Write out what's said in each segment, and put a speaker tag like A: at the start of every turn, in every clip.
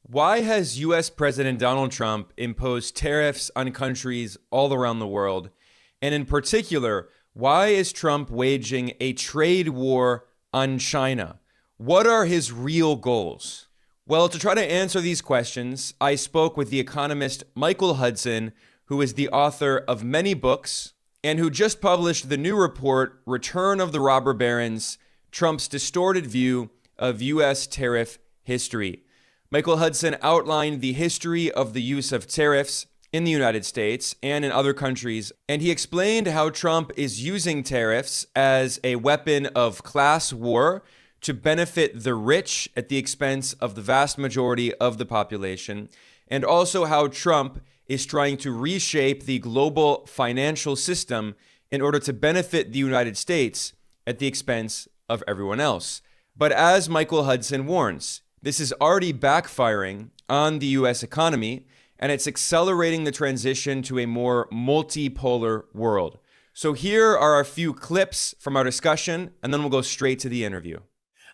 A: Why has US President Donald Trump imposed tariffs on countries all around the world? And in particular, why is Trump waging a trade war on China? What are his real goals? Well, to try to answer these questions, I spoke with the economist Michael Hudson, who is the author of many books and who just published the new report, Return of the Robber Barons: Trump's Distorted View of US Tariff History. Michael Hudson outlined the history of the use of tariffs in the United States and in other countries, and he explained how Trump is using tariffs as a weapon of class war to benefit the rich at the expense of the vast majority of the population, and also how Trump is trying to reshape the global financial system in order to benefit the United States at the expense of everyone else. But as Michael Hudson warns, this is already backfiring on the US economy, and it's accelerating the transition to a more multipolar world. So here are a few clips from our discussion, and then we'll go straight to the interview.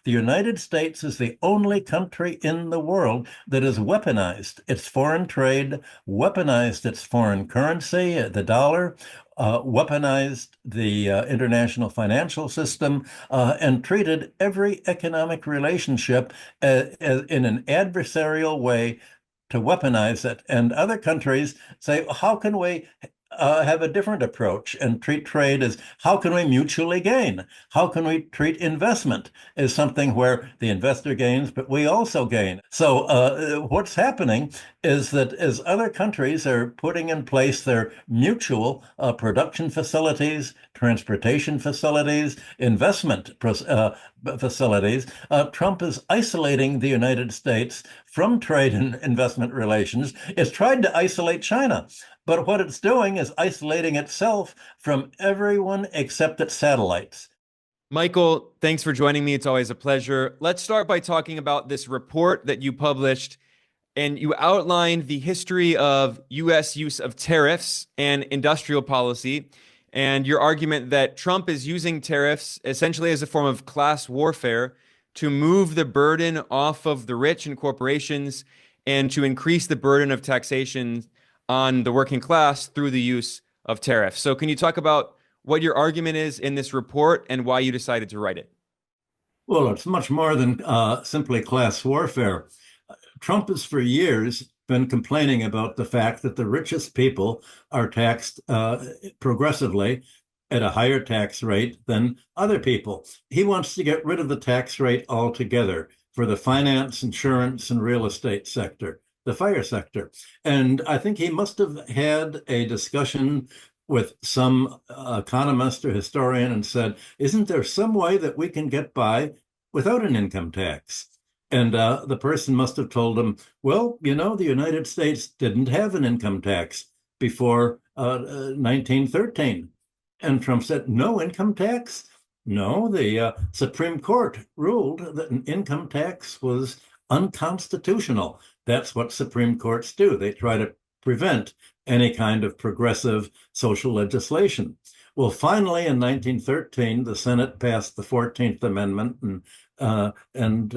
B: The United States is the only country in the world that has weaponized its foreign trade, weaponized its foreign currency, the dollar, weaponized the international financial system, and treated every economic relationship in an adversarial way to weaponize it. And other countries say, how can we have a different approach and treat trade as how can we mutually gain? How can we treat investment as something where the investor gains, but we also gain? So what's happening is that as other countries are putting in place their mutual production facilities, transportation facilities, investment facilities, Trump is isolating the United States from trade and investment relations. It's tried to isolate China. But what it's doing is isolating itself from everyone except its satellites.
A: Michael, thanks for joining me. It's always a pleasure. Let's start by talking about this report that you published, and you outlined the history of US use of tariffs and industrial policy, and your argument that Trump is using tariffs essentially as a form of class warfare to move the burden off of the rich and corporations and to increase the burden of taxation on the working class through the use of tariffs. So can you talk about what your argument is in this report and why you decided to write it?
B: Well, it's much more than simply class warfare. Trump has for years been complaining about the fact that the richest people are taxed progressively at a higher tax rate than other people. He wants to get rid of the tax rate altogether for the finance, insurance, and real estate sector, the fire sector. And I think he must have had a discussion with some economist or historian and said, isn't there some way that we can get by without an income tax? And the person must have told him, well, you know, the United States didn't have an income tax before 1913. And Trump said, no income tax? No, the Supreme Court ruled that an income tax was unconstitutional. That's what Supreme Courts do. They try to prevent any kind of progressive social legislation. Well, finally, in 1913, the Senate passed the 14th Amendment and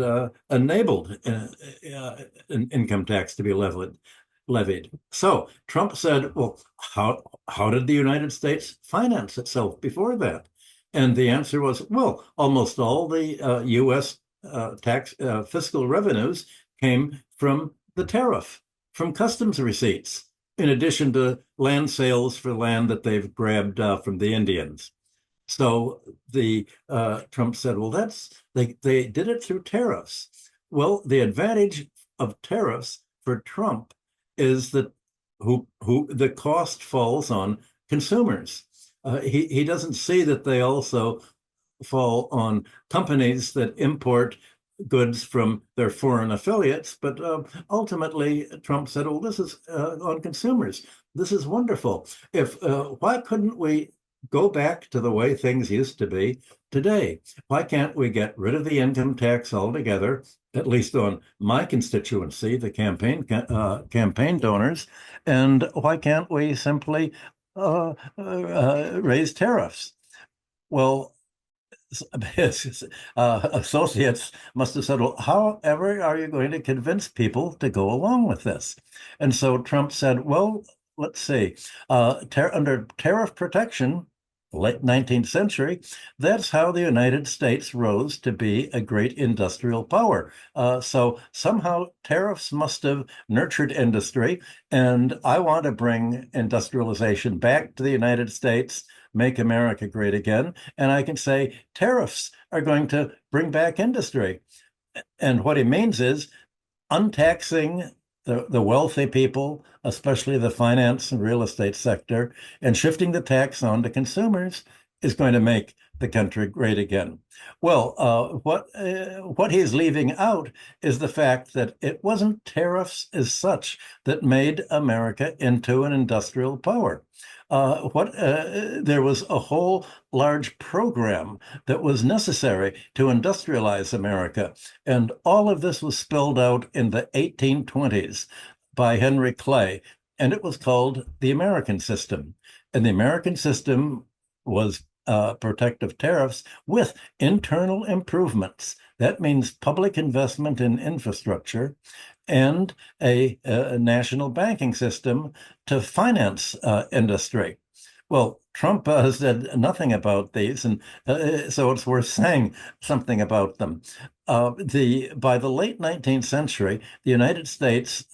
B: enabled an income tax to be levied. So Trump said, well, how did the United States finance itself before that? And the answer was, well, almost all the U.S. Tax fiscal revenues came from the tariff, from customs receipts, in addition to land sales for land that they've grabbed from the Indians. So the Trump said, well, they did it through tariffs. Well, the advantage of tariffs for Trump is that who the cost falls on consumers. He doesn't see that they also fall on companies that import goods from their foreign affiliates. But ultimately, Trump said, well, this is on consumers. This is wonderful. Why couldn't we go back to the way things used to be today? Why can't we get rid of the income tax altogether, at least on my constituency, the campaign donors? And why can't we simply raise tariffs? Well, his associates must have said, well, however are you going to convince people to go along with this? And so Trump said, well, let's see, under tariff protection, late 19th century, that's how the United States rose to be a great industrial power. So somehow tariffs must have nurtured industry, and I want to bring industrialization back to the United States, make America great again. And I can say tariffs are going to bring back industry. And what he means is untaxing the wealthy people, especially the finance and real estate sector, and shifting the tax on to consumers is going to make the country great again. Well, what he's leaving out is the fact that it wasn't tariffs as such that made America into an industrial power. There was a whole large program that was necessary to industrialize America, and all of this was spelled out in the 1820s by Henry Clay, and it was called the American system. And the American system was protective tariffs with internal improvements. That means public investment in infrastructure and a national banking system to finance industry. Well, Trump said nothing about these, and so it's worth saying something about them. By the late 19th century, the United States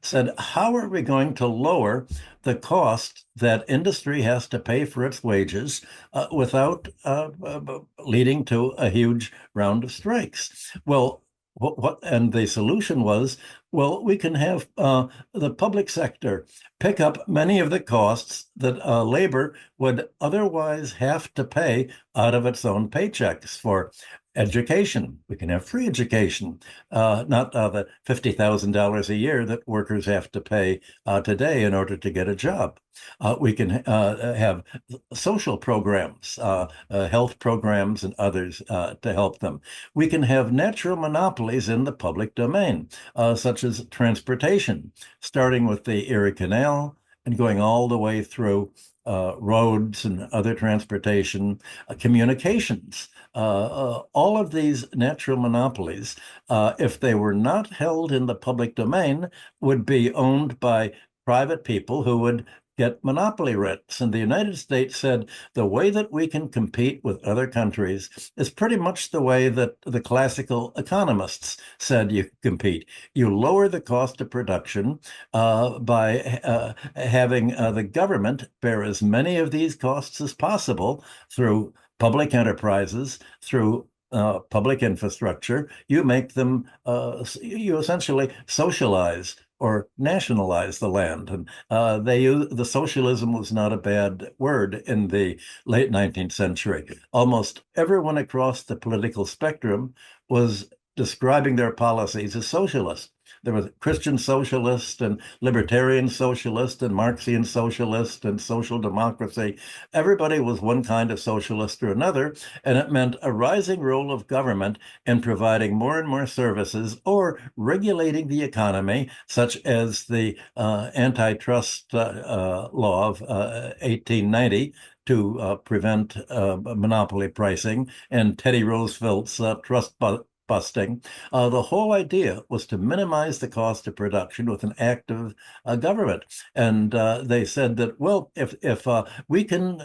B: said, "How are we going to lower the cost that industry has to pay for its wages without leading to a huge round of strikes?" Well, and the solution was, well, we can have the public sector pick up many of the costs that labor would otherwise have to pay out of its own paychecks for education. We can have free education, not the $50,000 a year that workers have to pay today in order to get a job. We can have social programs, health programs, and others to help them. We can have natural monopolies in the public domain, such as transportation, starting with the Erie Canal and going all the way through roads and other transportation, communications. All of these natural monopolies, if they were not held in the public domain, would be owned by private people who would get monopoly rents. And the United States said the way that we can compete with other countries is pretty much the way that the classical economists said you compete. You lower the cost of production by having the government bear as many of these costs as possible through public enterprises, through public infrastructure. You make them, you essentially socialize or nationalize the land. And the socialism was not a bad word in the late 19th century. Almost everyone across the political spectrum was describing their policies as socialist. There was Christian socialist and libertarian socialist and Marxian socialist and social democracy. Everybody was one kind of socialist or another, and it meant a rising role of government in providing more and more services or regulating the economy, such as the antitrust law of 1890 to prevent monopoly pricing and Teddy Roosevelt's trust busting. The whole idea was to minimize the cost of production with an active government. And they said that, well, if we can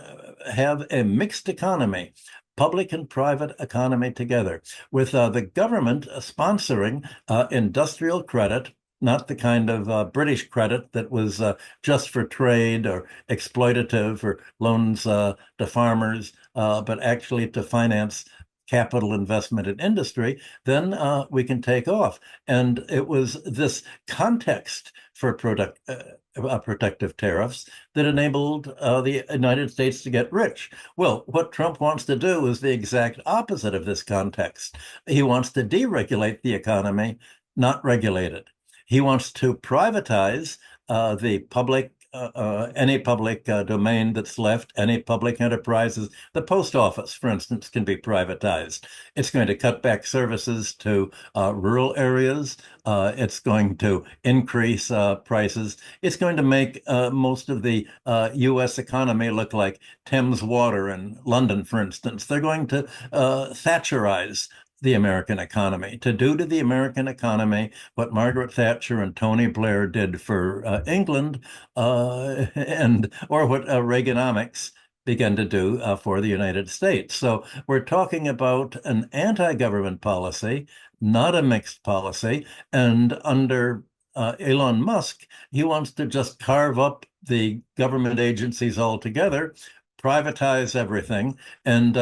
B: have a mixed economy, public and private economy together, with the government sponsoring industrial credit, not the kind of British credit that was just for trade or exploitative or loans to farmers, but actually to finance capital investment in industry, then we can take off. And it was this context for protective tariffs that enabled the United States to get rich. Well, what Trump wants to do is the exact opposite of this context. He wants to deregulate the economy, not regulate it. He wants to privatize the public domain that's left, any public enterprises. The post office, for instance, can be privatized. It's going to cut back services to rural areas. It's going to increase prices. It's going to make most of the U.S. economy look like Thames Water in London, for instance. They're going to Thatcherize the American economy, to do to the American economy what Margaret Thatcher and Tony Blair did for England, and or what Reaganomics began to do for the United States. So we're talking about an anti-government policy, not a mixed policy. And under Elon Musk, he wants to just carve up the government agencies altogether, privatize everything. And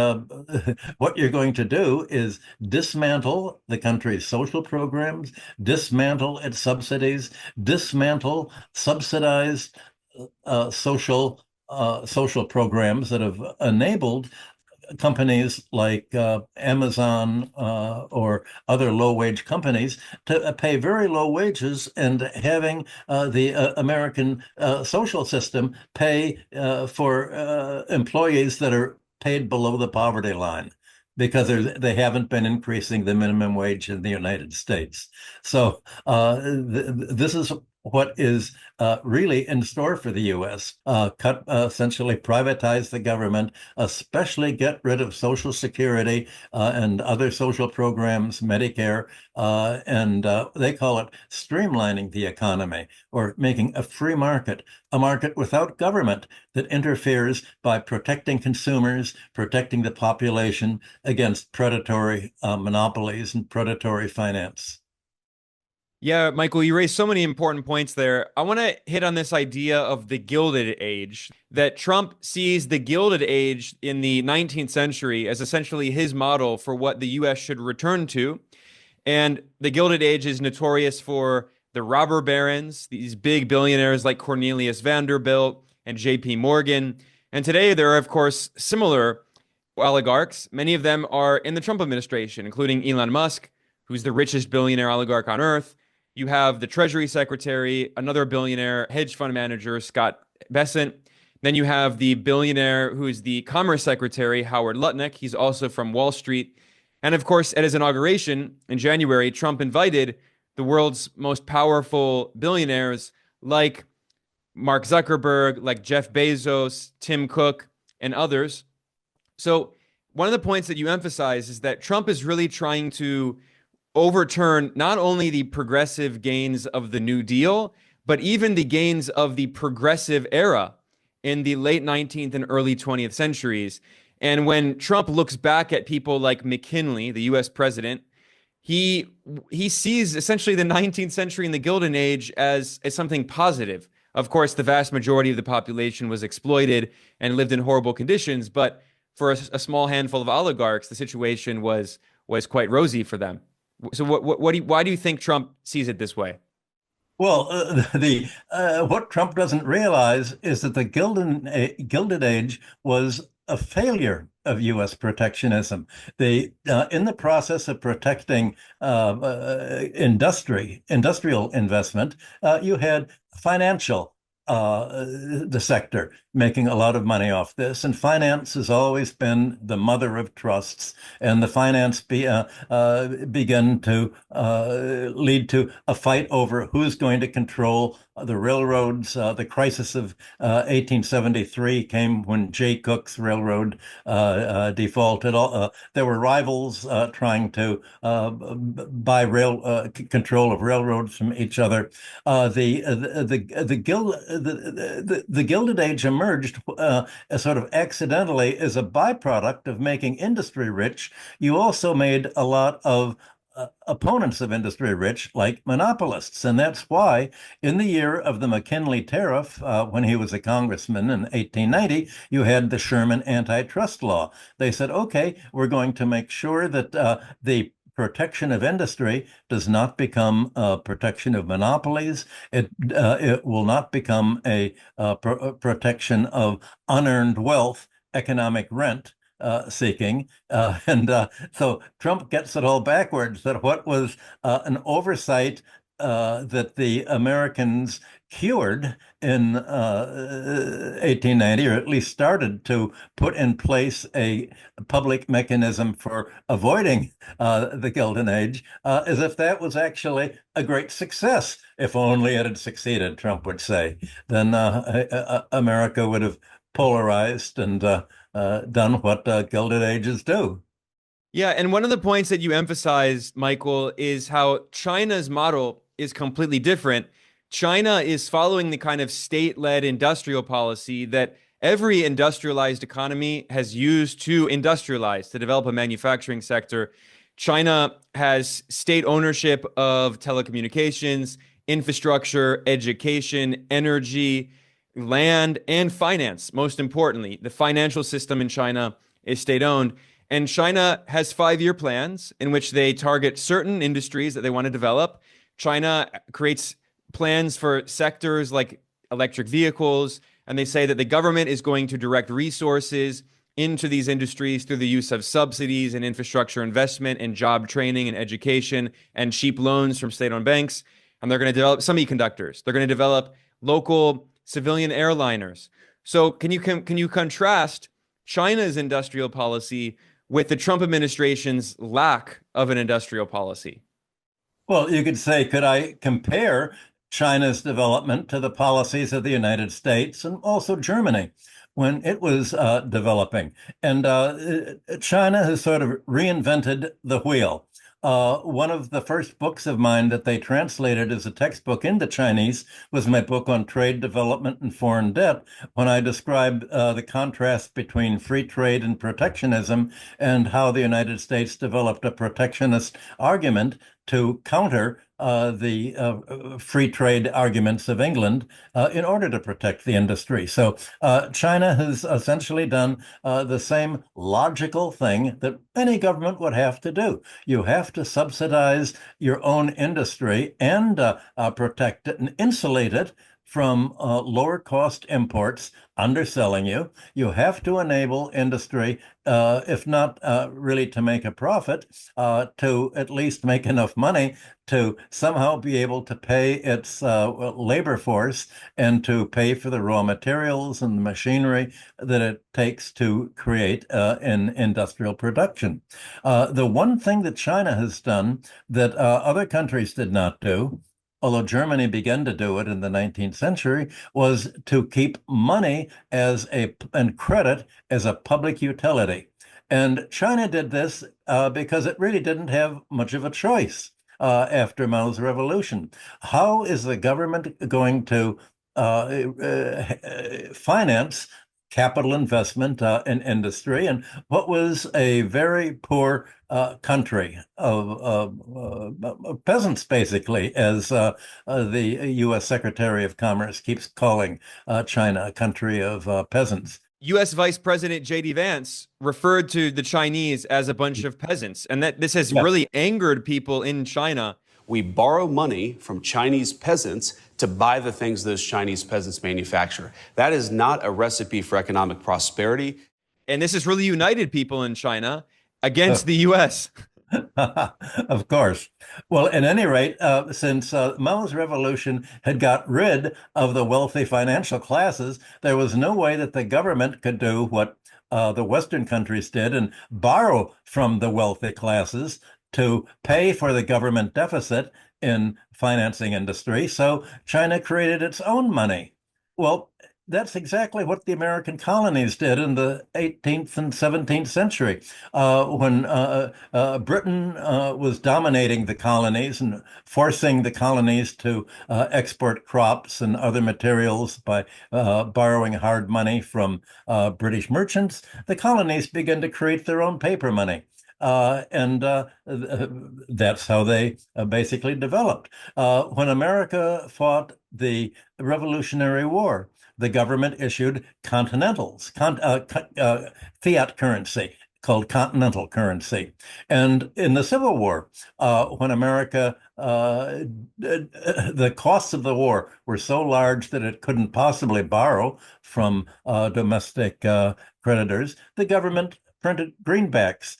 B: what you're going to do is dismantle the country's social programs, dismantle its subsidies, dismantle subsidized social programs that have enabled companies like Amazon or other low-wage companies to pay very low wages, and having the American social system pay for employees that are paid below the poverty line, because they haven't been increasing the minimum wage in the United States. So this is what is really in store for the U.S. Essentially privatize the government, especially get rid of Social Security and other social programs, Medicare, and they call it streamlining the economy, or making a free market, a market without government that interferes by protecting consumers, protecting the population against predatory monopolies and predatory finance.
A: Yeah, Michael, you raised so many important points there. I want to hit on this idea of the Gilded Age, that Trump sees the Gilded Age in the 19th century as essentially his model for what the US should return to. And the Gilded Age is notorious for the robber barons, these big billionaires like Cornelius Vanderbilt and JP Morgan. And today there are, of course, similar oligarchs. Many of them are in the Trump administration, including Elon Musk, who's the richest billionaire oligarch on earth. You have the Treasury Secretary, another billionaire hedge fund manager, Scott Bessent. Then you have the billionaire who is the Commerce Secretary, Howard Lutnick. He's also from Wall Street. And of course, at his inauguration in January, Trump invited the world's most powerful billionaires like Mark Zuckerberg, like Jeff Bezos, Tim Cook, and others. So one of the points that you emphasize is that Trump is really trying to overturn not only the progressive gains of the New Deal, but even the gains of the progressive era in the late 19th and early 20th centuries. And when Trump looks back at people like McKinley, the US president, he sees essentially the 19th century and the Golden Age as something positive. Of course, the vast majority of the population was exploited and lived in horrible conditions, but for a small handful of oligarchs, the situation was quite rosy for them. So why do you think Trump sees it this way?
B: Well, what Trump doesn't realize is that the Gilded Age was a failure of U.S. protectionism. In the process of protecting industrial investment, you had financial the sector making a lot of money off this. And finance has always been the mother of trusts. And the finance began to lead to a fight over who's going to control the railroads. The crisis of 1873 came when Jay Cook's railroad defaulted. There were rivals trying to buy control of railroads from each other. The Gilded Age emerged as sort of accidentally as a byproduct of making industry rich. You also made a lot of opponents of industry rich, like monopolists. And that's why in the year of the McKinley tariff, when he was a congressman in 1890, you had the Sherman antitrust law. They said, okay, we're going to make sure that the protection of industry does not become protection of monopolies. It will not become a protection of unearned wealth, economic rent seeking. And so Trump gets it all backwards, that what was an oversight that the Americans cured in 1890, or at least started to put in place a public mechanism for avoiding the Golden Age, as if that was actually a great success. If only it had succeeded, Trump would say, then America would have polarized and done what Gilded Ages do.
A: Yeah, and one of the points that you emphasized, Michael, is how China's model is completely different. China is following the kind of state-led industrial policy that every industrialized economy has used to industrialize, to develop a manufacturing sector. China has state ownership of telecommunications, infrastructure, education, energy, land, and finance. Most importantly, the financial system in China is state-owned. And China has 5 year plans in which they target certain industries that they want to develop. China creates plans for sectors like electric vehicles, and they say that the government is going to direct resources into these industries through the use of subsidies and infrastructure investment and job training and education and cheap loans from state owned banks. And they're going to develop semiconductors. They're going to develop local civilian airliners. So can you contrast China's industrial policy with the Trump administration's lack of an industrial policy?
B: Well, you could say, could I compare China's development to the policies of the United States and also Germany when it was developing? And China has sort of reinvented the wheel. One of the first books of mine that they translated as a textbook into Chinese was my book on trade development and foreign debt, when I described the contrast between free trade and protectionism and how the United States developed a protectionist argument to counter the free trade arguments of England in order to protect the industry. So China has essentially done the same logical thing that any government would have to do. You have to subsidize your own industry and protect it and insulate it from lower cost imports underselling you. You have to enable industry, if not really to make a profit, to at least make enough money to somehow be able to pay its labor force and to pay for the raw materials and the machinery that it takes to create in industrial production. The one thing that China has done that other countries did not do, although Germany began to do it in the 19th century, was to keep money and credit as a public utility. And China did this because it really didn't have much of a choice after Mao's revolution. How is the government going to finance capital investment in industry, and what was a very poor country of peasants, basically, as the U.S. Secretary of Commerce keeps calling China, a country of peasants.
A: U.S. Vice President J.D. Vance referred to the Chinese as a bunch of peasants, and that this has
B: Yes.
A: really angered people in China.
C: We borrow money from Chinese peasants to buy the things those Chinese peasants manufacture. That is not a recipe for economic prosperity.
A: And this has really united people in China against the U.S.
B: Of course. Well, at any rate, since Mao's revolution had got rid of the wealthy financial classes, there was no way that the government could do what the Western countries did and borrow from the wealthy classes to pay for the government deficit in financing industry. So China created its own money. Well, that's exactly what the American colonies did in the 18th and 17th century. When Britain was dominating the colonies and forcing the colonies to export crops and other materials by borrowing hard money from British merchants, the colonies began to create their own paper money. And that's how they basically developed. When America fought the Revolutionary War, the government issued continentals, fiat currency called continental currency. And in the Civil War, when America, the costs of the war were so large that it couldn't possibly borrow from domestic creditors, the government printed greenbacks.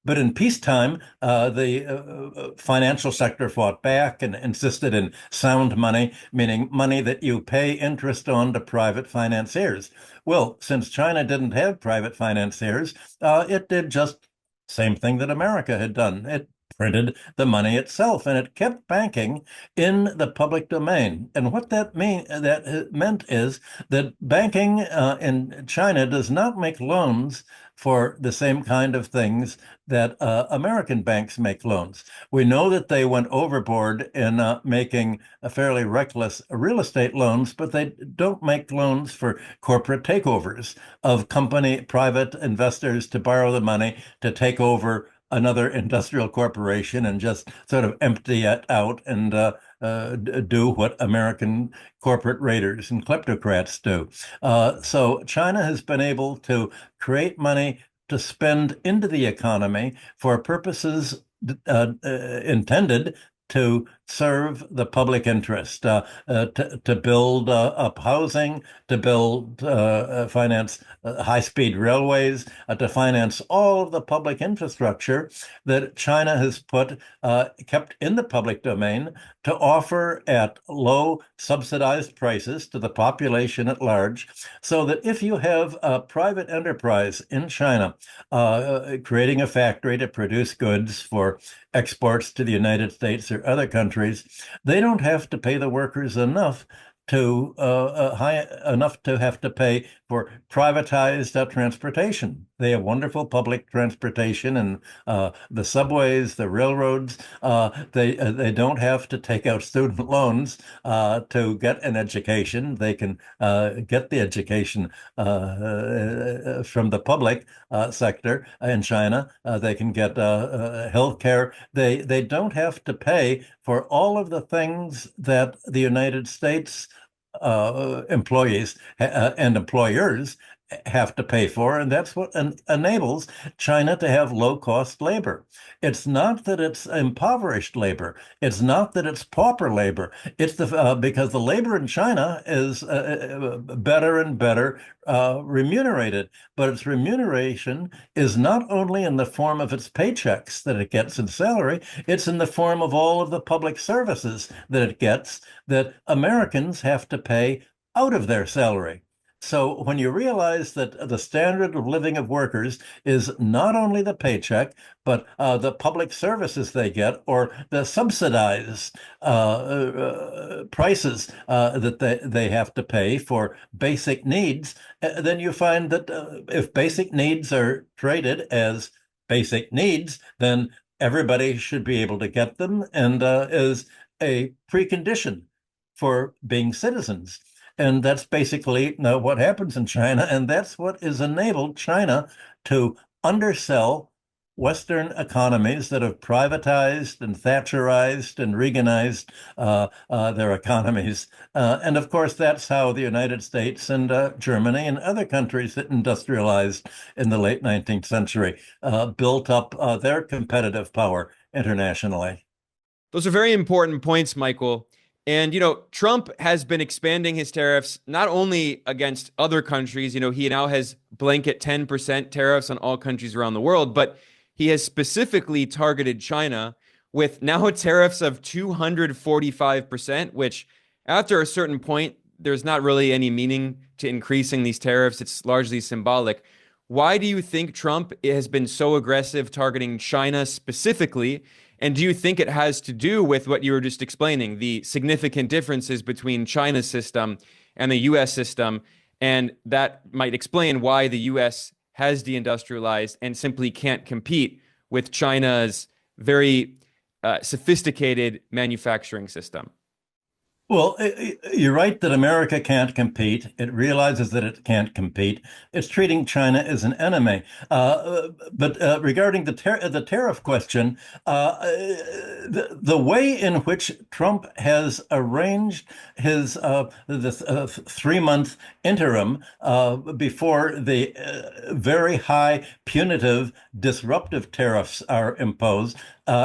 B: But in peacetime, the financial sector fought back and insisted in sound money, meaning money that you pay interest on to private financiers. Well, since China didn't have private financiers, it did just same thing that America had done. It printed the money itself, and it kept banking in the public domain. And what that meant is that banking in China does not make loans for the same kind of things that American banks make loans. We know that they went overboard in making a fairly reckless real estate loans, but they don't make loans for corporate takeovers of private investors to borrow the money to take over another industrial corporation and just sort of empty it out and do what American corporate raiders and kleptocrats do. So China has been able to create money to spend into the economy for purposes intended to serve the public interest, to build up housing, to finance high-speed railways, to finance all of the public infrastructure that China has kept in the public domain to offer at low subsidized prices to the population at large, so that if you have a private enterprise in China creating a factory to produce goods for exports to the United States or other countries, they don't have to pay the workers enough to have to pay for privatized transportation. They have wonderful public transportation and the subways, the railroads. They don't have to take out student loans to get an education. They can get the education from the public sector in China. They can get health care. They don't have to pay for all of the things that the United States employees and employers have to pay for, and that's what enables China to have low-cost labor. It's not that it's impoverished labor. It's not that it's pauper labor. It's because the labor in China is better and better remunerated, but its remuneration is not only in the form of its paychecks that it gets in salary, it's in the form of all of the public services that it gets that Americans have to pay out of their salary. So when you realize that the standard of living of workers is not only the paycheck, but the public services they get or the subsidized prices that they have to pay for basic needs, then you find that if basic needs are traded as basic needs, then everybody should be able to get them and is a precondition for being citizens. And that's basically what happens in China. And that's what has enabled China to undersell Western economies that have privatized and Thatcherized and Reaganized their economies. And of course, that's how the United States and Germany and other countries that industrialized in the late 19th century built up their competitive power internationally.
A: Those are very important points, Michael. And, Trump has been expanding his tariffs not only against other countries, he now has blanket 10% tariffs on all countries around the world, but he has specifically targeted China with now tariffs of 245%, which after a certain point, there's not really any meaning to increasing these tariffs. It's largely symbolic. Why do you think Trump has been so aggressive targeting China specifically? And do you think it has to do with what you were just explaining, the significant differences between China's system and the US system? And that might explain why the US has deindustrialized and simply can't compete with China's very sophisticated manufacturing system.
B: Well, you're right that America can't compete. It realizes that it can't compete. It's treating China as an enemy. But regarding the tariff question, the way in which Trump has arranged his the 3-month interim before the very high punitive disruptive tariffs are imposed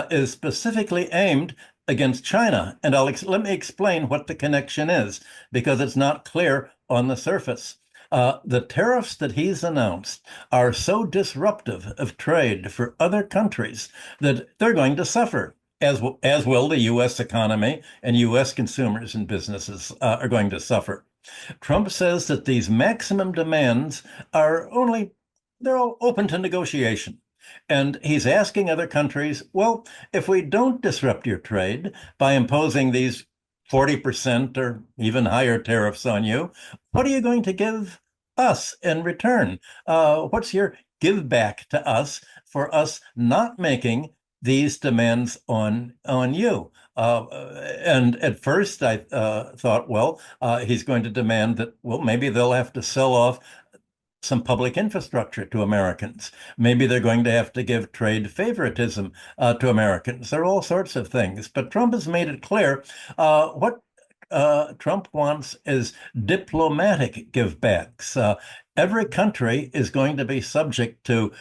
B: is specifically aimed against China. And let me explain what the connection is, because it's not clear on the surface. The tariffs that he's announced are so disruptive of trade for other countries that they're going to suffer. As will the U.S. economy, and U.S. consumers and businesses are going to suffer. Trump says that these maximum demands are they're all open to negotiation. And he's asking other countries, well, if we don't disrupt your trade by imposing these 40% or even higher tariffs on you, what are you going to give us in return? What's your give back to us for us not making these demands on you? And at first I thought, well, he's going to demand that, well, maybe they'll have to sell off some public infrastructure to Americans. Maybe they're going to have to give trade favoritism to Americans. There are all sorts of things. But Trump has made it clear what Trump wants is diplomatic givebacks. Every country is going to be subject to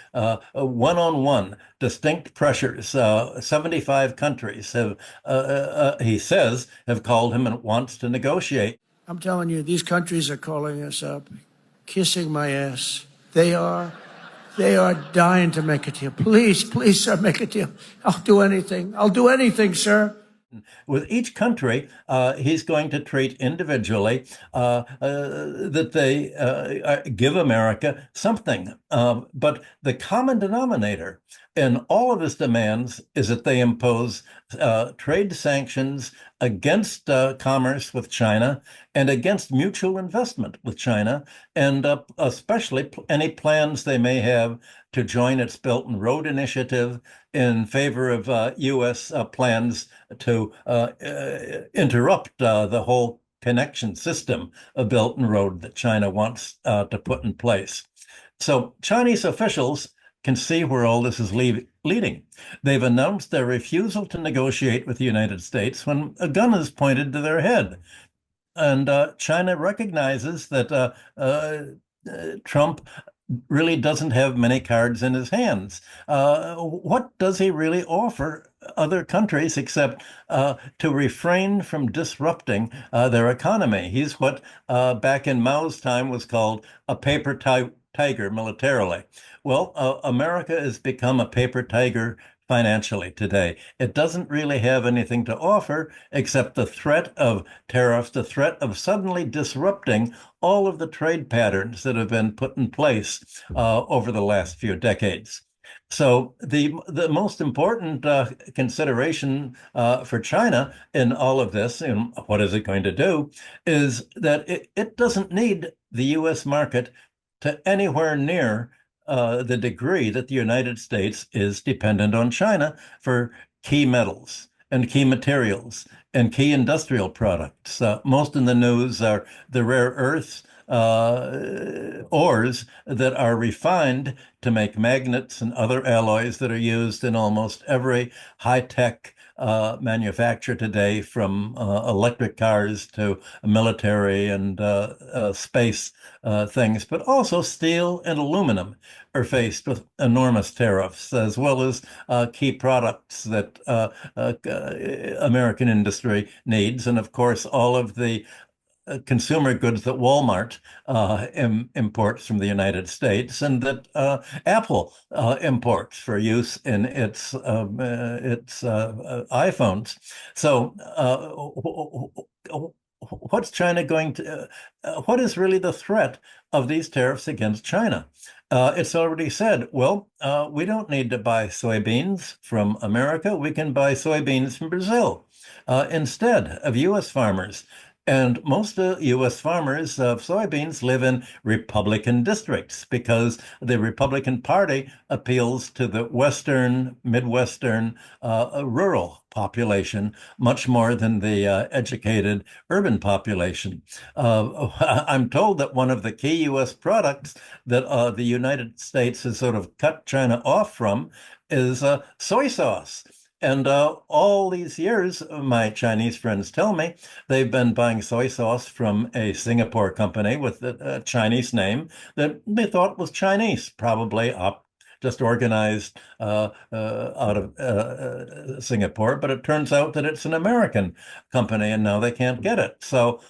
B: one-on-one distinct pressures. 75 countries have, he says, have called him and wants to negotiate.
D: I'm telling you, these countries are calling us up, kissing my ass. They are dying to make a deal. Please, please, sir, make a deal. I'll do anything. I'll do anything, sir.
B: With each country, he's going to treat individually that they give America something. But the common denominator in all of his demands is that they impose trade sanctions against commerce with China and against mutual investment with China, and especially any plans they may have to join its Belt and Road Initiative in favor of U.S. plans to interrupt the whole connection system of Belt and Road that China wants to put in place. So Chinese officials can see where all this is leading. They've announced their refusal to negotiate with the United States when a gun is pointed to their head. And China recognizes that Trump really doesn't have many cards in his hands. What does he really offer other countries except to refrain from disrupting their economy? He's what back in Mao's time was called a paper tiger militarily. Well, America has become a paper tiger financially today. It doesn't really have anything to offer except the threat of tariffs, the threat of suddenly disrupting all of the trade patterns that have been put in place over the last few decades. So the most important consideration for China in all of this, and what is it going to do, is that it doesn't need the U.S. market to anywhere near the degree that the United States is dependent on China for key metals and key materials and key industrial products. Most in the news are the rare earths, ores that are refined to make magnets and other alloys that are used in almost every high-tech manufacture today, from electric cars to military and space things. But also steel and aluminum are faced with enormous tariffs, as well as key products that American industry needs. And of course, all of the consumer goods that Walmart imports from the United States, and that Apple imports for use in its iPhones. So, what's China going to? What is really the threat of these tariffs against China? It's already said, well, we don't need to buy soybeans from America. We can buy soybeans from Brazil instead of U.S. farmers. And most U.S. farmers of soybeans live in Republican districts because the Republican Party appeals to the Western, Midwestern, rural population much more than the educated urban population. I'm told that one of the key U.S. products that the United States has sort of cut China off from is soy sauce. And all these years, my Chinese friends tell me, they've been buying soy sauce from a Singapore company with a Chinese name that they thought was Chinese, probably just organized out of Singapore. But it turns out that it's an American company, and now they can't get it. So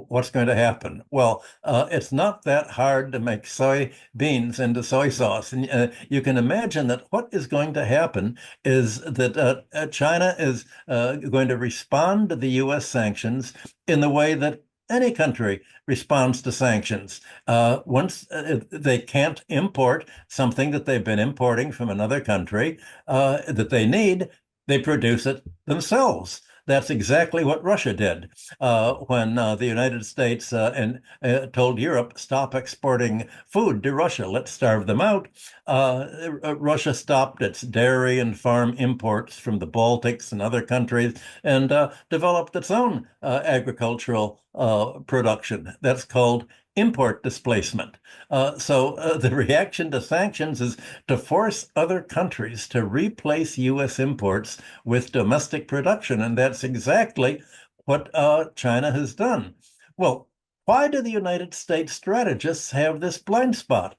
B: what's going to happen? Well, it's not that hard to make soybeans into soy sauce. And you can imagine that what is going to happen is that China is going to respond to the U.S. sanctions in the way that any country responds to sanctions. Once they can't import something that they've been importing from another country that they need, they produce it themselves. That's exactly what Russia did when the United States told Europe, stop exporting food to Russia, let's starve them out. Russia stopped its dairy and farm imports from the Baltics and other countries and developed its own agricultural production. That's called import displacement. So the reaction to sanctions is to force other countries to replace U.S. imports with domestic production. And that's exactly what China has done. Well, why do the United States strategists have this blind spot?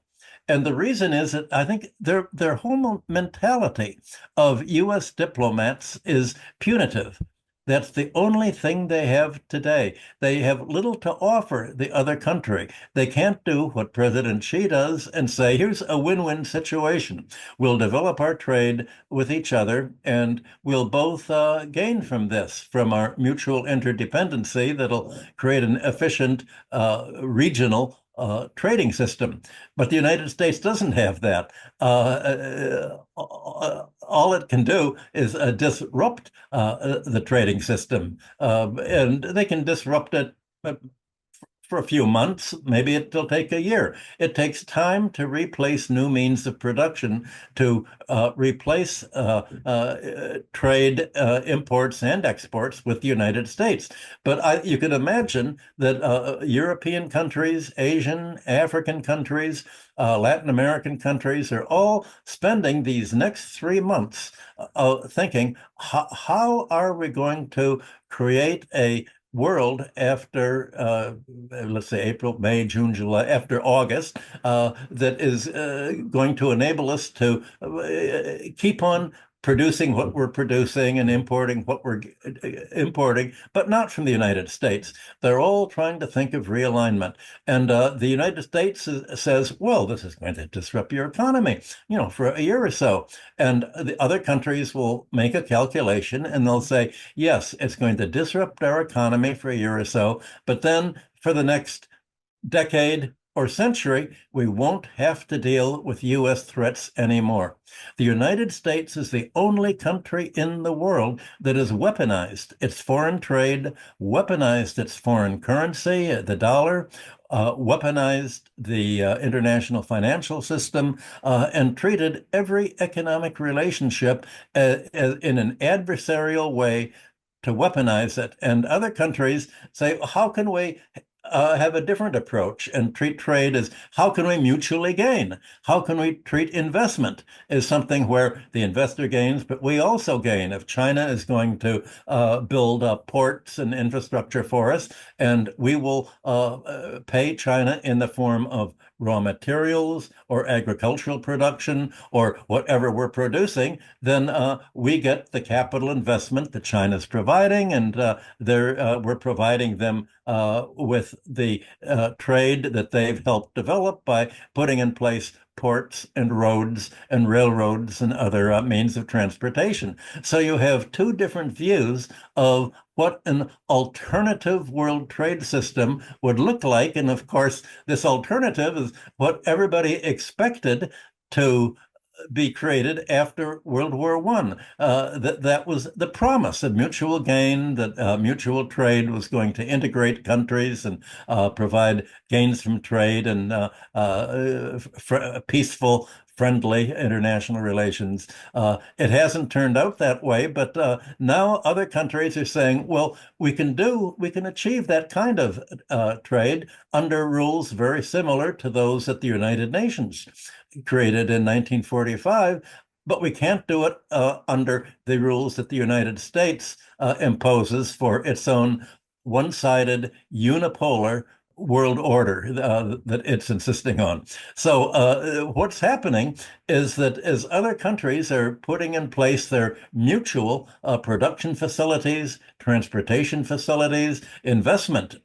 B: And the reason is that I think their whole mentality of U.S. diplomats is punitive. That's the only thing they have today. They have little to offer the other country. They can't do what President Xi does and say, here's a win-win situation. We'll develop our trade with each other, and we'll both gain from this, from our mutual interdependency that'll create an efficient regional trading system. But the United States doesn't have that. All it can do is disrupt the trading system, and they can disrupt it for a few months. Maybe it'll take a year. It takes time to replace new means of production, to replace trade imports and exports with the United States. But you can imagine that European countries, Asian, African countries, Latin American countries are all spending these next 3 months thinking, how are we going to create a world after, let's say, April, May, June, July, after August, that is going to enable us to keep on producing what we're producing and importing what we're importing, but not from the United States. They're all trying to think of realignment. And the United States says, well, this is going to disrupt your economy, for a year or so. And the other countries will make a calculation and they'll say, yes, it's going to disrupt our economy for a year or so, but then for the next decade or century, we won't have to deal with U.S. threats anymore. The United States is the only country in the world that has weaponized its foreign trade, weaponized its foreign currency, the dollar, weaponized the international financial system, and treated every economic relationship in an adversarial way to weaponize it. And other countries say, how can we have a different approach and treat trade as how can we mutually gain? How can we treat investment as something where the investor gains, but we also gain? If China is going to build ports and infrastructure for us, and we will pay China in the form of raw materials or agricultural production or whatever we're producing, then we get the capital investment that China's providing, and we're providing them with the trade that they've helped develop by putting in place ports and roads and railroads and other means of transportation. So you have two different views of what an alternative world trade system would look like. And of course, this alternative is what everybody expected to be created after World War I. That was the promise of mutual gain, that mutual trade was going to integrate countries and provide gains from trade and peaceful, friendly international relations. It hasn't turned out that way, but now other countries are saying, well, we can achieve that kind of trade under rules very similar to those that the United Nations created in 1945, but we can't do it under the rules that the United States imposes for its own one-sided, unipolar world order that it's insisting on. So what's happening is that as other countries are putting in place their mutual production facilities, transportation facilities, investment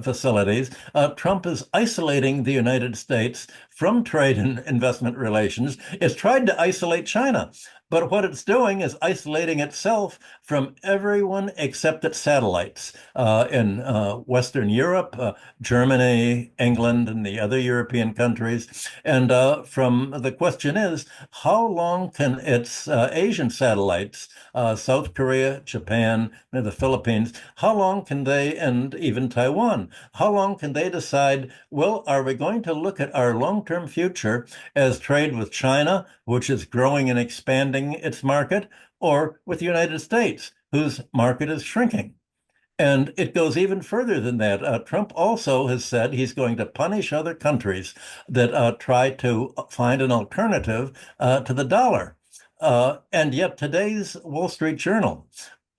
B: facilities, Trump is isolating the United States from trade and investment relations. It's tried to isolate China. But what it's doing is isolating itself from everyone except its satellites in Western Europe, Germany, England, and the other European countries. And from the question is, how long can its Asian satellites, South Korea, Japan, the Philippines, how long can they, and even Taiwan, how long can they decide, well, are we going to look at our long-term future as trade with China, which is growing and expanding its market, or with the United States, whose market is shrinking? And it goes even further than that. Trump also has said he's going to punish other countries that try to find an alternative to the dollar. And yet today's Wall Street Journal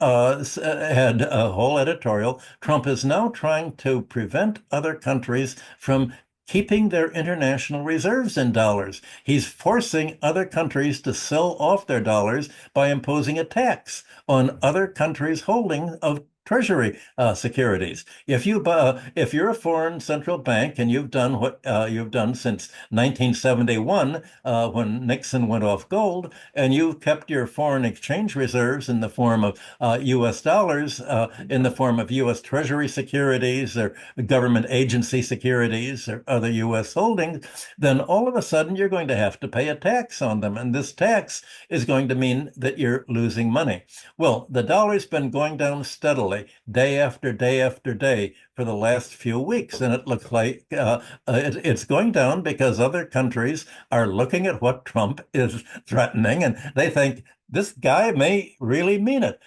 B: had a whole editorial. Trump is now trying to prevent other countries from keeping their international reserves in dollars. He's forcing other countries to sell off their dollars by imposing a tax on other countries' holding of Treasury securities. If you're a foreign central bank and you've done what you've done since 1971, when Nixon went off gold, and you've kept your foreign exchange reserves in the form of U.S. dollars, in the form of U.S. Treasury securities or government agency securities or other U.S. holdings, then all of a sudden you're going to have to pay a tax on them, and this tax is going to mean that you're losing money. Well, the dollar's been going down steadily, day after day after day for the last few weeks. And it looks like it's going down because other countries are looking at what Trump is threatening, and they think this guy may really mean it.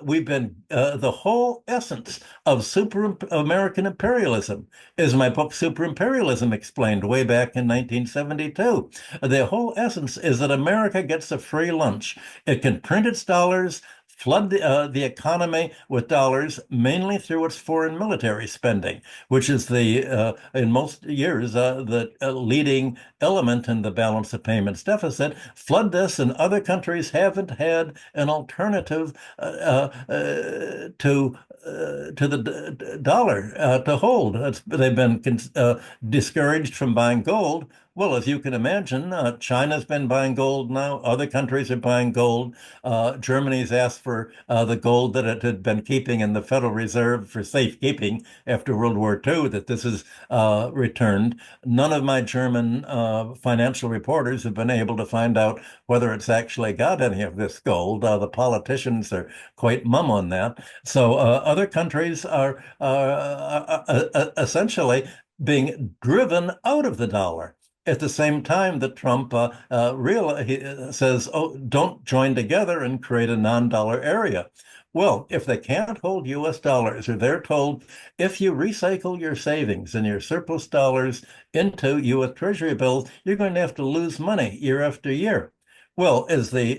B: We've been the whole essence of super American imperialism is my book, Super Imperialism Explained, way back in 1972. The whole essence is that America gets a free lunch. It can print its dollars, flood the economy with dollars, mainly through its foreign military spending, which is in most years, the leading element in the balance of payments deficit. Flood this, and other countries haven't had an alternative to the dollar to hold. They've been discouraged from buying gold. Well, as you can imagine, China's been buying gold now. Other countries are buying gold. Germany's asked for the gold that it had been keeping in the Federal Reserve for safekeeping after World War II, that this is returned. None of my German financial reporters have been able to find out whether it's actually got any of this gold. The politicians are quite mum on that. So other countries are essentially being driven out of the dollar. At the same time that Trump he says, oh, don't join together and create a non-dollar area. Well, if they can't hold U.S. dollars, or they're told, if you recycle your savings and your surplus dollars into U.S. Treasury bills, you're going to have to lose money year after year. Well, as they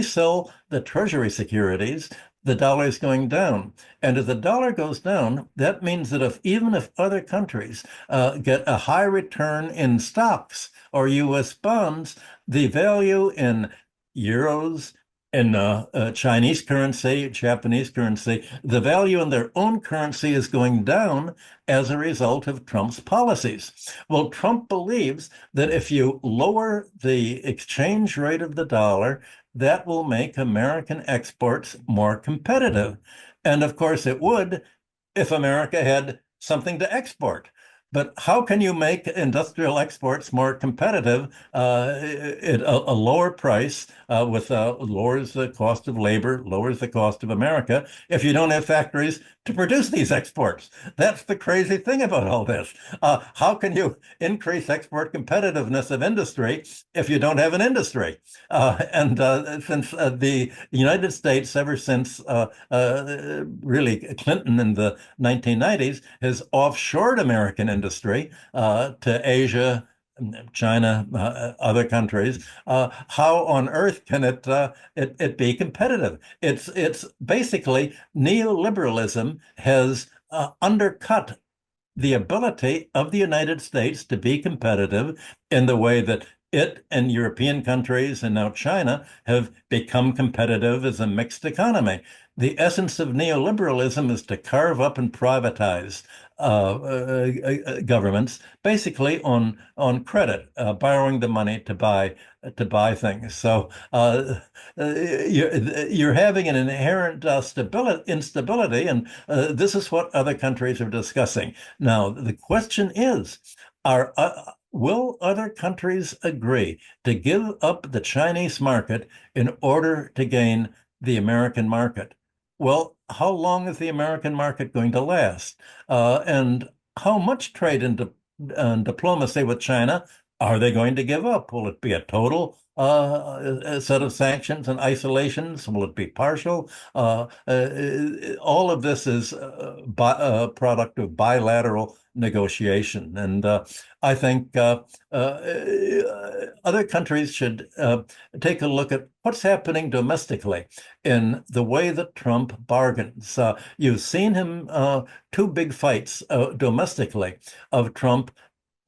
B: sell the Treasury securities, the dollar is going down. And if the dollar goes down, that means that even if other countries get a high return in stocks or U.S. bonds, the value in euros, in Chinese currency, Japanese currency, the value in their own currency is going down as a result of Trump's policies. Well, Trump believes that if you lower the exchange rate of the dollar, that will make American exports more competitive. And of course, it would if America had something to export. But how can you make industrial exports more competitive at a lower price lowers the cost of labor, lowers the cost of America if you don't have factories to produce these exports? That's the crazy thing about all this. How can you increase export competitiveness of industry if you don't have an industry? Since the United States, ever since really Clinton in the 1990s, has offshored American industry to Asia, China, other countries. How on earth can it be competitive? It's basically neoliberalism has undercut the ability of the United States to be competitive in the way that it and European countries and now China have become competitive as a mixed economy. The essence of neoliberalism is to carve up and privatize governments basically on credit, borrowing the money to buy things. So you're having an inherent instability, and this is what other countries are discussing. Now, the question is, will other countries agree to give up the Chinese market in order to gain the American market? Well, how long is the American market going to last? And how much trade and diplomacy with China are they going to give up? Will it be a total set of sanctions and isolations? Will it be partial? All of this is a product of bilateral negotiation. And I think other countries should take a look at what's happening domestically in the way that Trump bargains. You've seen him two big fights domestically of Trump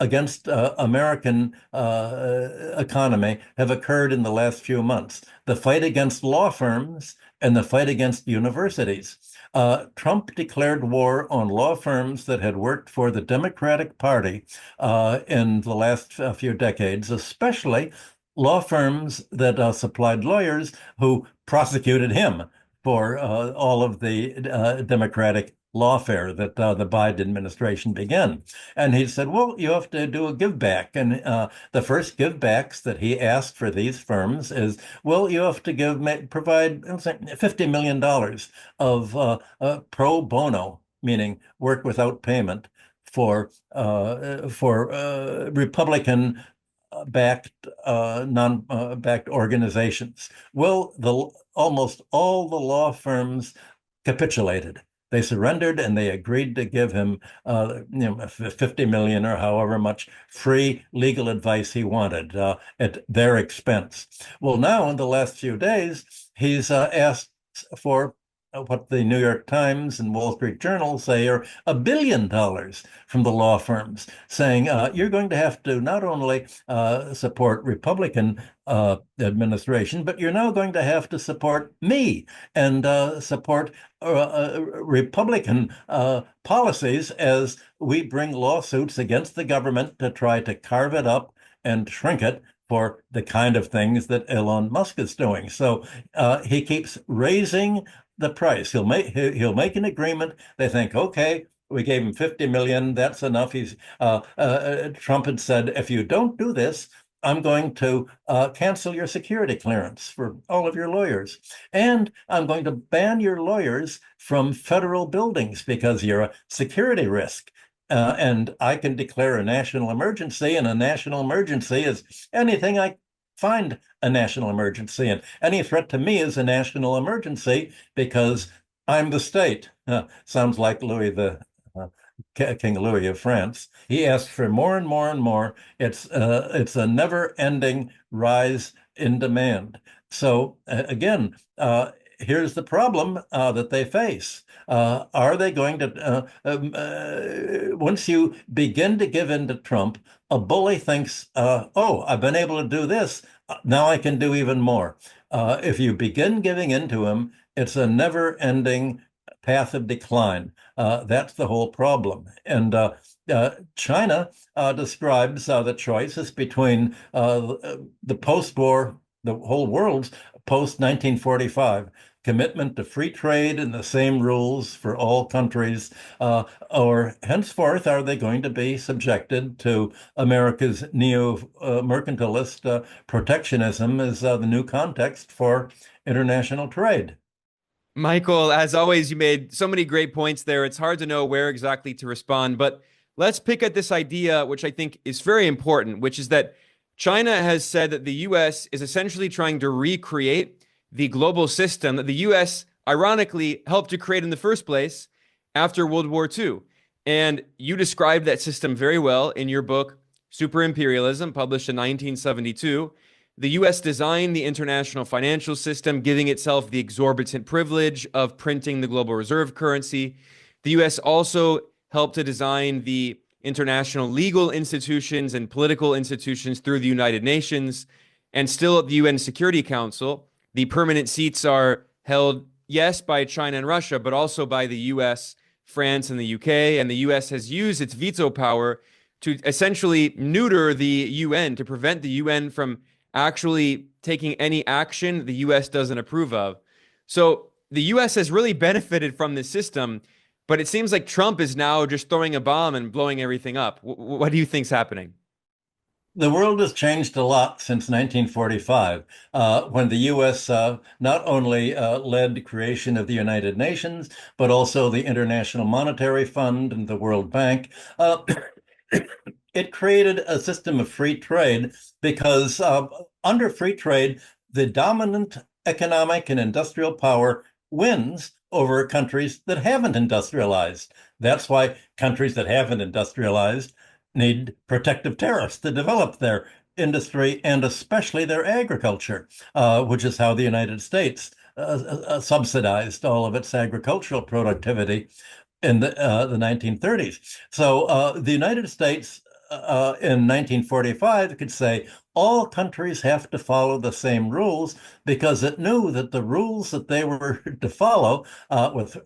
B: against American economy have occurred in the last few months. The fight against law firms and the fight against universities. Trump declared war on law firms that had worked for the Democratic Party in the last few decades, especially law firms that supplied lawyers who prosecuted him for all of the Democratic lawfare that the Biden administration began. And he said, well, you have to do a give back. And the first give backs that he asked for these firms is, well, you have to provide $50 million of pro bono, meaning work without payment for Republican backed non-backed organizations. Well, almost all the law firms capitulated. They surrendered and they agreed to give him 50 million or however much free legal advice he wanted at their expense. Well, now in the last few days, he's asked for what the New York Times and Wall Street Journal say are $1 billion from the law firms, saying you're going to have to not only support Republican administration, but you're now going to have to support me and support Republican policies as we bring lawsuits against the government to try to carve it up and shrink it for the kind of things that Elon Musk is doing. So he keeps raising the price. He'll make an agreement. They think, okay, we gave him 50 million. That's enough. Trump had said, if you don't do this, I'm going to cancel your security clearance for all of your lawyers. And I'm going to ban your lawyers from federal buildings because you're a security risk. And I can declare a national emergency, and a national emergency is anything I find a national emergency. And any threat to me is a national emergency because I'm the state. Sounds like Louis the King Louis of France. He asked for more and more and more. It's a never-ending rise in demand. So again, here's the problem that they face. Are they going to, once you begin to give in to Trump, a bully thinks, oh, I've been able to do this. Now I can do even more. If you begin giving in to him, it's a never-ending path of decline. That's the whole problem. And China describes the choices between the post-war, the whole world's post-1945 commitment to free trade and the same rules for all countries, or henceforth are they going to be subjected to America's neo-mercantilist protectionism as the new context for international trade?
A: Michael, as always, you made so many great points there. It's hard to know where exactly to respond, but let's pick at this idea, which I think is very important, which is that China has said that the U.S. is essentially trying to recreate the global system that the U.S. ironically helped to create in the first place after World War II. And you described that system very well in your book, Super Imperialism, published in 1972. The U.S. designed the international financial system, giving itself the exorbitant privilege of printing the global reserve currency. The U.S. also helped to design the international legal institutions and political institutions through the United Nations. And still at the UN Security Council, the permanent seats are held, yes, by China and Russia, but also by the US, France, and the UK. And the US has used its veto power to essentially neuter the UN, to prevent the UN from actually taking any action the US doesn't approve of. So the US has really benefited from this system, but it seems like Trump is now just throwing a bomb and blowing everything up. What do you think's happening?
B: The world has changed a lot since 1945, when the U.S. Not only led the creation of the United Nations, but also the International Monetary Fund and the World Bank. It created a system of free trade because under free trade, the dominant economic and industrial power wins over countries that haven't industrialized. That's why countries that haven't industrialized need protective tariffs to develop their industry and especially their agriculture, which is how the United States subsidized all of its agricultural productivity in the 1930s. So the United States in 1945 could say all countries have to follow the same rules because it knew that the rules that they were to follow with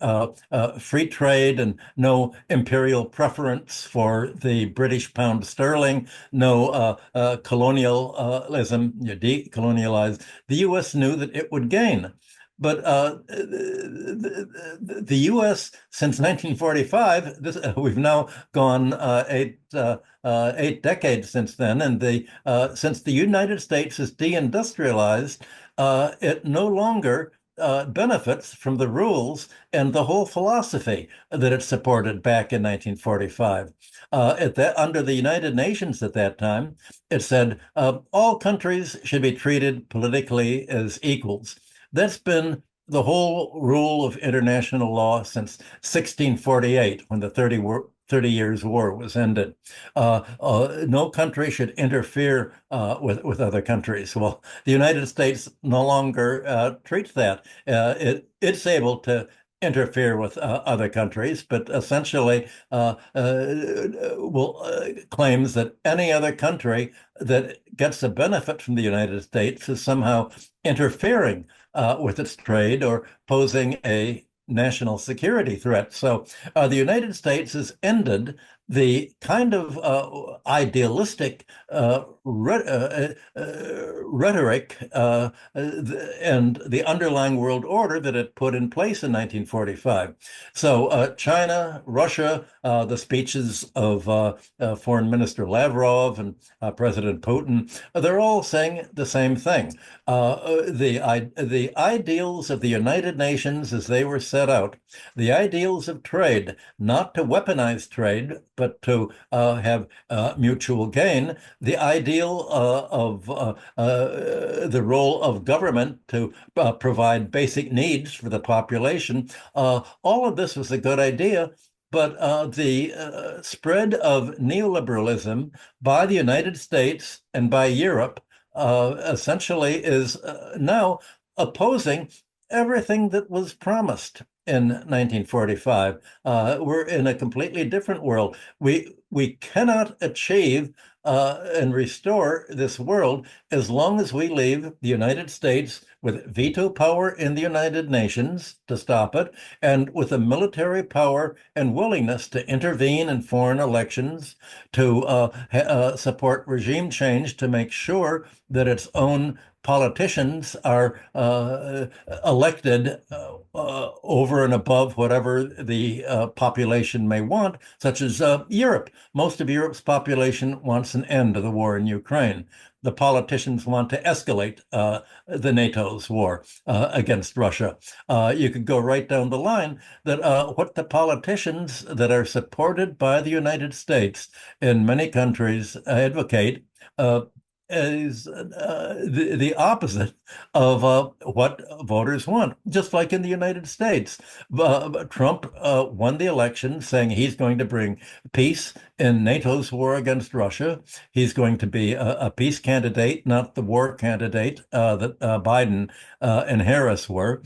B: free trade and no imperial preference for the British pound sterling, no colonialism, you decolonialize, the U.S. knew that it would gain. But the U.S. since 1945, we've now gone eight decades since then, and since the United States is deindustrialized, it no longer benefits from the rules and the whole philosophy that it supported back in 1945. Under the United Nations at that time, it said all countries should be treated politically as equals. That's been the whole rule of international law since 1648, when the 30 Years' War was ended. No country should interfere with other countries. Well, the United States no longer treats that. It's able to interfere with other countries, but essentially claims that any other country that gets a benefit from the United States is somehow interfering with its trade or posing a national security threat. So the United States has ended the kind of idealistic rhetoric and the underlying world order that it put in place in 1945. So China, Russia, the speeches of Foreign Minister Lavrov and President Putin, they're all saying the same thing. The ideals of the United Nations as they were set out, the ideals of trade, not to weaponize trade, but to have mutual gain, the ideal of the role of government to provide basic needs for the population, all of this was a good idea. But the spread of neoliberalism by the United States and by Europe essentially is now opposing everything that was promised in 1945. We're in a completely different world. We cannot achieve and restore this world as long as we leave the United States with veto power in the United Nations to stop it, and with a military power and willingness to intervene in foreign elections, to support regime change, to make sure that its own politicians are elected over and above whatever the population may want, such as Europe. Most of Europe's population wants an end to the war in Ukraine. The politicians want to escalate the NATO's war against Russia. You could go right down the line that what the politicians that are supported by the United States in many countries advocate is the opposite of what voters want, just like in the United States. Trump won the election saying he's going to bring peace in NATO's war against Russia. He's going to be a peace candidate, not the war candidate that Biden and Harris were.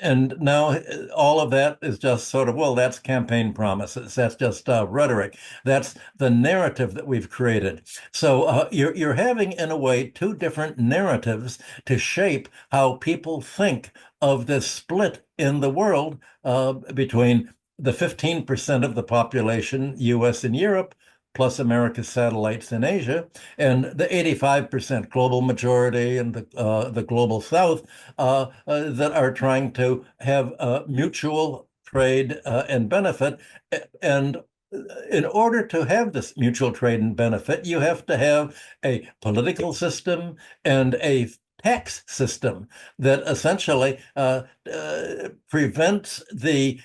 B: And now all of that is just sort of, well, that's campaign promises. That's just rhetoric. That's the narrative that we've created. So you're having, in a way, two different narratives to shape how people think of this split in the world between the 15% of the population, US and Europe, plus America's satellites in Asia, and the 85% global majority and the global South that are trying to have mutual trade and benefit. And in order to have this mutual trade and benefit, you have to have a political system and a tax system that essentially prevents the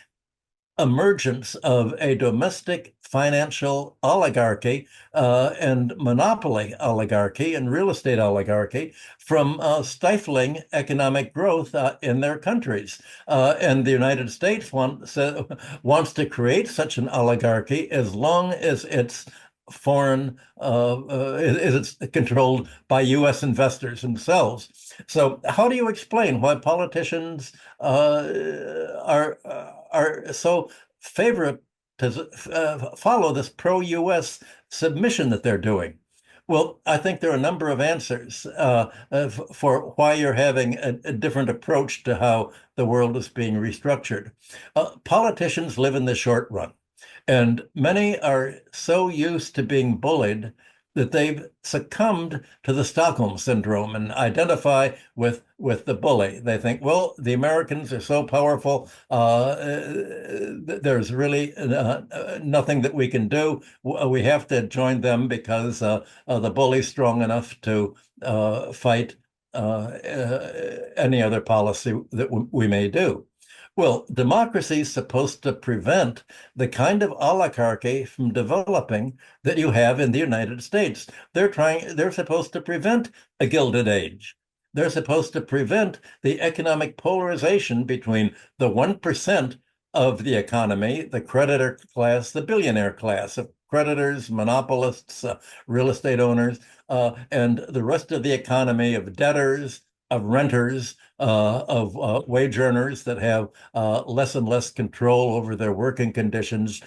B: emergence of a domestic financial oligarchy and monopoly oligarchy and real estate oligarchy from stifling economic growth in their countries. And the United States wants to create such an oligarchy as long as it's foreign, is it's controlled by U.S. investors themselves. So how do you explain why politicians are so favorite to follow this pro-U.S. submission that they're doing? Well, I think there are a number of answers for why you're having a different approach to how the world is being restructured. Politicians live in the short run. And many are so used to being bullied that they've succumbed to the Stockholm syndrome and identify with the bully. They think, well, the Americans are so powerful, there's really nothing that we can do. We have to join them because the bully's strong enough to fight any other policy that we may do. Well, democracy is supposed to prevent the kind of oligarchy from developing that you have in the United States. They're supposed to prevent a Gilded Age. They're supposed to prevent the economic polarization between the 1% of the economy, the creditor class, the billionaire class of creditors, monopolists, real estate owners, and the rest of the economy of debtors, of renters, of wage earners that have less and less control over their working conditions.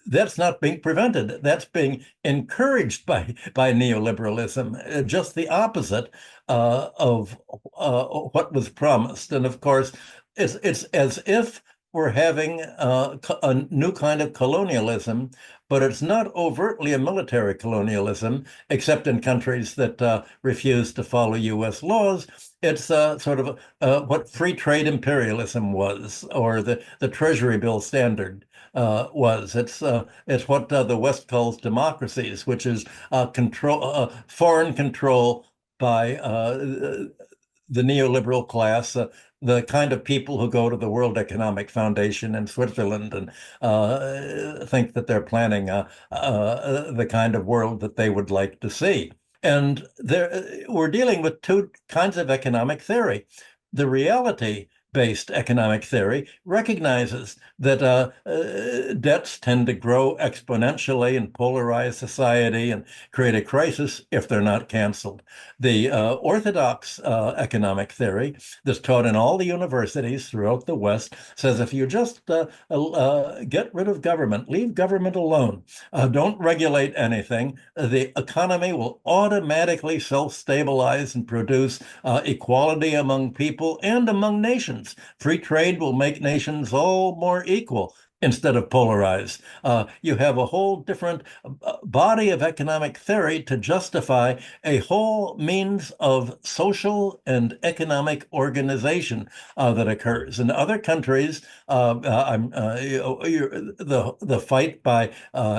B: That's not being prevented. That's being encouraged by neoliberalism, just the opposite of what was promised. And of course, it's as if we're having a new kind of colonialism, but it's not overtly a military colonialism, except in countries that refuse to follow U.S. laws. It's sort of what free trade imperialism was, or the Treasury bill standard was. It's what the West calls democracies, which is foreign control by the neoliberal class, the kind of people who go to the World Economic Foundation in Switzerland and think that they're planning the kind of world that they would like to see. And we're dealing with two kinds of economic theory. The reality-based economic theory recognizes that debts tend to grow exponentially and polarize society and create a crisis if they're not canceled. The orthodox economic theory that's taught in all the universities throughout the West says if you just get rid of government, leave government alone, don't regulate anything, the economy will automatically self-stabilize and produce equality among people and among nations. Free trade will make nations all more equal instead of polarized. You have a whole different body of economic theory to justify a whole means of social and economic organization that occurs. In other countries, the fight by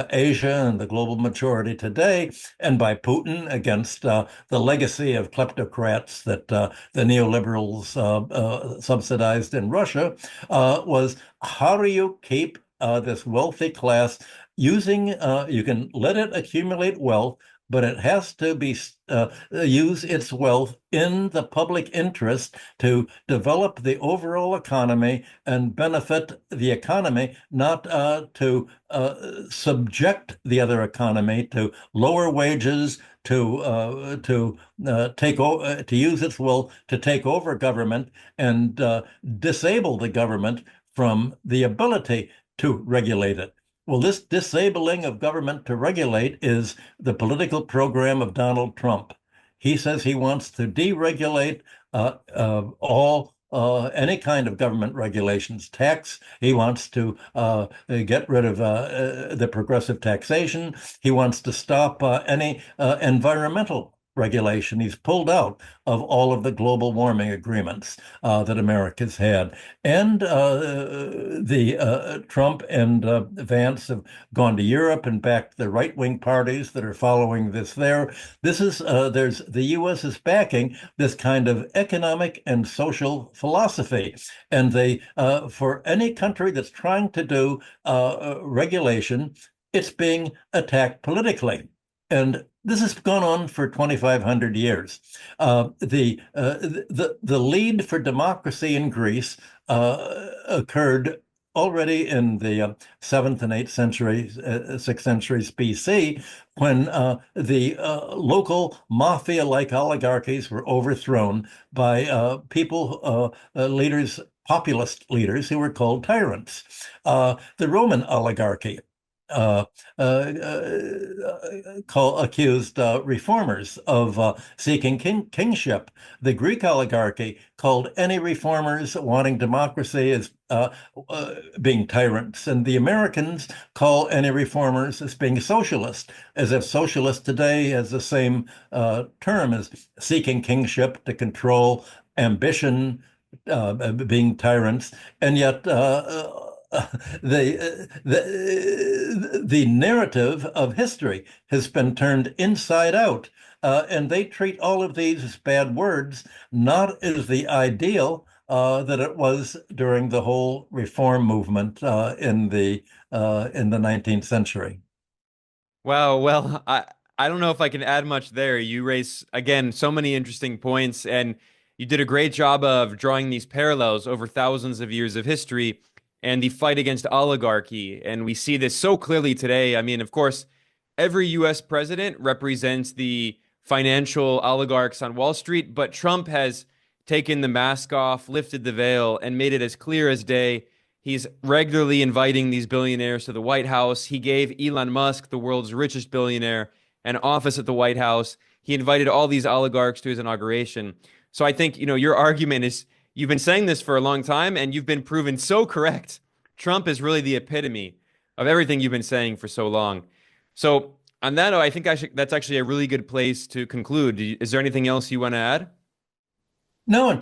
B: Asia and the global majority today, and by Putin against the legacy of kleptocrats that the neoliberals subsidized in Russia, was how do you keep this wealthy class using, you can let it accumulate wealth, but it has to be use its wealth in the public interest to develop the overall economy and benefit the economy, not to subject the other economy to lower wages, to use its will to take over government and disable the government from the ability to regulate it. Well, this disabling of government to regulate is the political program of Donald Trump. He says he wants to deregulate all any kind of government regulations, tax. He wants to get rid of the progressive taxation. He wants to stop any environmental regulation. He's pulled out of all of the global warming agreements that America's had. And the Trump and Vance have gone to Europe and backed the right-wing parties that are following this there. This is the U.S. is backing this kind of economic and social philosophy, and they for any country that's trying to do regulation, it's being attacked politically. And this has gone on for 2,500 years. The lead for democracy in Greece occurred already in the 7th and 8th centuries, 6th centuries BC, when the local mafia-like oligarchies were overthrown by leaders, populist leaders who were called tyrants. The Roman oligarchy accused reformers of seeking kingship. The Greek oligarchy called any reformers wanting democracy as being tyrants, and the Americans call any reformers as being socialist, as if socialist today has the same term as seeking kingship to control, ambition, being tyrants, and yet the narrative of history has been turned inside out, and they treat all of these as bad words, not as the ideal that it was during the whole reform movement in the 19th century.
A: Wow. Well, I don't know if I can add much there. You raise, again, so many interesting points, and you did a great job of drawing these parallels over thousands of years of history and the fight against oligarchy. And we see this so clearly today. I mean, of course, every US president represents the financial oligarchs on Wall Street, but Trump has taken the mask off, lifted the veil, and made it as clear as day. He's regularly inviting these billionaires to the White House. He gave Elon Musk, the world's richest billionaire, an office at the White House. He invited all these oligarchs to his inauguration. So I think, your argument is, you've been saying this for a long time, and you've been proven so correct. Trump is really the epitome of everything you've been saying for so long. So on that note, I think that's actually a really good place to conclude. Is there anything else you want to add?
B: No,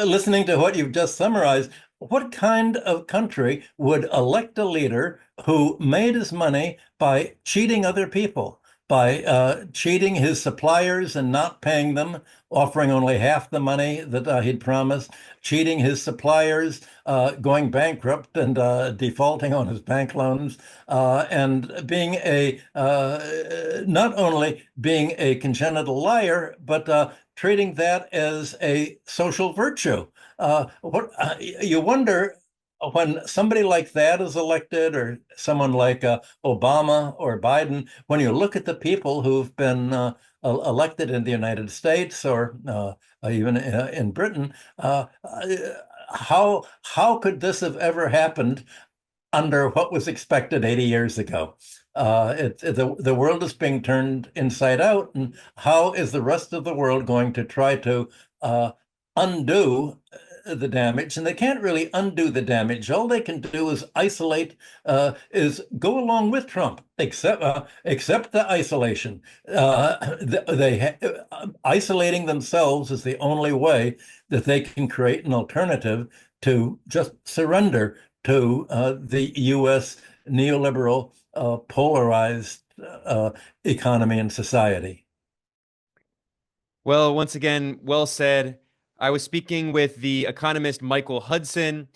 B: listening to what you've just summarized, what kind of country would elect a leader who made his money by cheating other people, by cheating his suppliers and not paying them, offering only half the money that he'd promised, cheating his suppliers, going bankrupt and defaulting on his bank loans, and being not only being a congenital liar, but treating that as a social virtue. You wonder, when somebody like that is elected, or someone like Obama or Biden, when you look at the people who've been elected in the United States, or even in Britain, how could this have ever happened under what was expected 80 years ago? The world is being turned inside out, and how is the rest of the world going to try to undo the damage? And they can't really undo the damage. All they can do is isolate, is go along with Trump, accept the isolation. Isolating themselves is the only way that they can create an alternative to just surrender to the U.S. neoliberal, polarized economy and society.
A: Well, once again, well said. I was speaking with the economist Michael Hudson,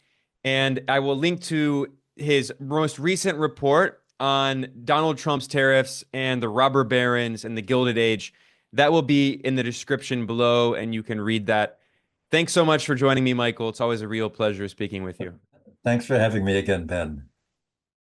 A: and I will link to his most recent report on Donald Trump's tariffs and the robber barons and the Gilded Age. That will be in the description below, and you can read that. Thanks so much for joining me, Michael. It's always a real pleasure speaking with you.
B: Thanks for having me again, Ben.